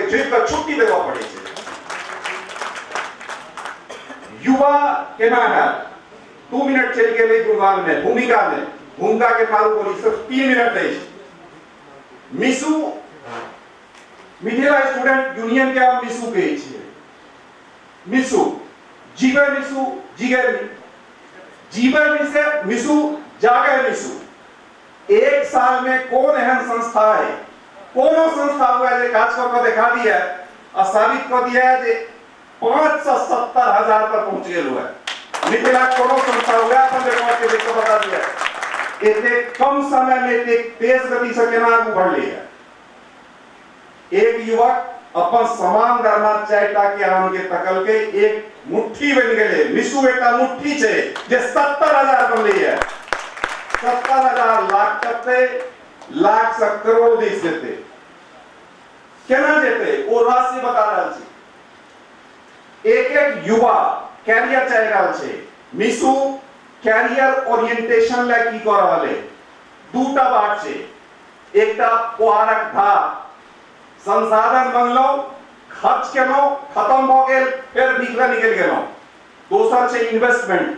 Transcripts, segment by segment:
के जेल का छुट्टी देवा पड़े छे। युवा केना है 2 मिनट चल के ले गुणगान में भूमिका के मारू बोली सिर्फ 3 मिनट दे। मिसू मिथिला स्टूडेंट यूनियन के हम मिसू के छे। मिसू जीवे मिसू जीवे मिसे मिसू जागे मिसू। एक साल में कौन एहन संस्था है कोनो संस्था हुआ है काज कर दिखा दिया और साबित कर दिया है जे 570,000 पर पहुंच गए हुआ है। मिथिला कोनो संस्था हुआ अपन रिकॉर्ड के देख बता दिया इतने कम समय में इतने तेज गति से केना आगू बढ़ लिया। एक युवक अपन समान करना चाहता कि आराम के तकल के एक मुट्ठी बन गए। मिसू एक मुट्ठी छे जे 70,000 बन ली है। 70,000 लाख करते लाख से करोड़ देश देते केना देते वो राशि बता रहा छे। एक युवा कैरियर चाह रहा छे। मिसू कैरियर ओरिएंटेशन ला की कर रहले दूटा बात छे। एकटा पुआरक था संसाधन बनलो खर्च केलो खत्म हो गेल फिर भीतर निकल गेलो। दोसर छे इन्वेस्टमेंट।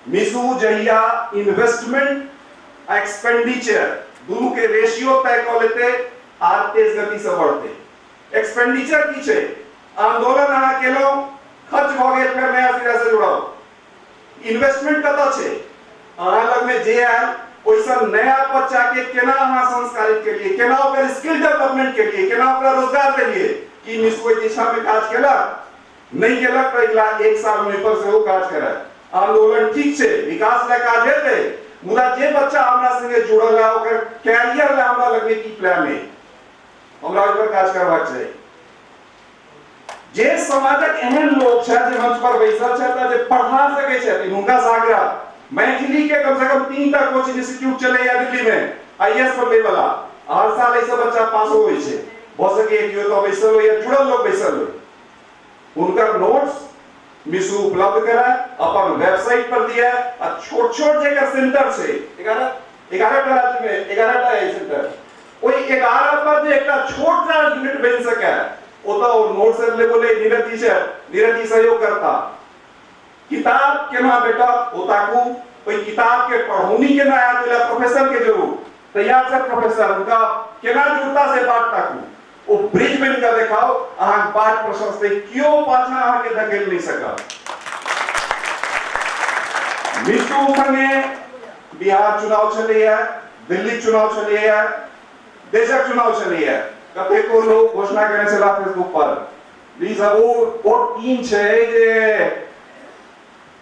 मिसू जहिया इन्वेस्टमेंट एक्सपेंडिचर दोनों के रेशियो तय कर लेते आर तेज गति से बढ़ते। एक्सपेंडिचर की छे आंदोलन आ केलो खर्च हो गेल फिर नया सिरा से जुड़ाओ। इन्वेस्टमेंट कता छे अहाँ लग में जे आयल ओइसा नया बच्चा के केना अहाँ संस्कारित के लिए केना ओकर स्किल डेवलपमेंट के लिए केना ओकर रोजगार के लिए कि मिसू ओइ दिशा में काज केला नहीं केला पहिला 1 साल में पर से वो काज करे। आंदोलन ठीक छे विकास ला काज हेते मुदा जे बच्चा हमरा संगे जुड़ल है ओकर कैरियर ला हमरा लगे की प्लान है हमरा ओइ पर काज करबाक छै। जे समाजक एहन लोग छै जे मंच पर बैसल छै जे पढ़ा सकै छै हुनका सागरा मैथिली के कम से कम 3 टा कोचिंग इंस्टीट्यूट चले या दिल्ली में आईएएस पढ़े वाला हर साल ऐसा बच्चा पास होय छै। हो सके कि तो बैसल हो या जुड़ल लोग बैसल हो उनका नोट्स मिसू उपलब्ध करा अपन वेबसाइट पर दिया और छोट-छोट जगह सेंटर से 11 राज्य में 11 टा सेंटर ओई 11 पर जे एकटा छोट सा यूनिट बन सके ओता और नोट से ले बोले निरंती सहयोग करता। किताब केना बेटा ओताकू ओई किताब के पढ़ौनी के ना आया तो प्रोफेसर के जरूर तैयार से प्रोफेसर उनका केना जुड़ता से बात ताकू ओ ब्रिज बन के दिखाओ अहाँ बात प्रशस्त क्यों पाछा अहाँ के धकेल नहीं सका। मिसू संगे बिहार चुनाव चले है दिल्ली चुनाव चले है देशक चुनाव चले है कते को लोग घोषणा करने से फेसबुक पर प्लीज अब वो टीम छे जे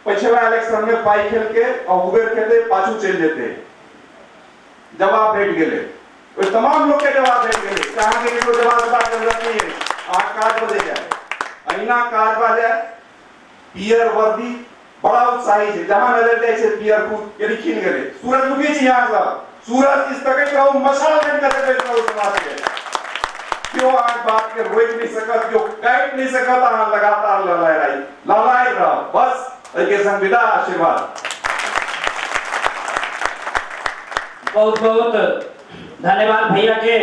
पिछला इलेक्शन में पाई खेल के और उबेर खेलते पाछू चल जेते जवाब भेट गेले ओइ तमाम लोग के जवाब भेट गेले कहां के को जवाब कर नहीं है आज काज बदल जाए अहिना काज बा जाए। पियर वर्दी बड़ा उत्साही छे जहां नजर जाए छे पियर फूट यदि खिल गेले सूरजमुखी छी यहां सा सूरज इस तक रहो मशाल बन कर बैठ रहो समाज के क्यों आज बात के रोक नहीं सकत क्यों काट नहीं सकत अहाँ लगातार लड़ाई रहो बस के संविदा आशीर्वाद। बहुत बहुत धन्यवाद भैया के।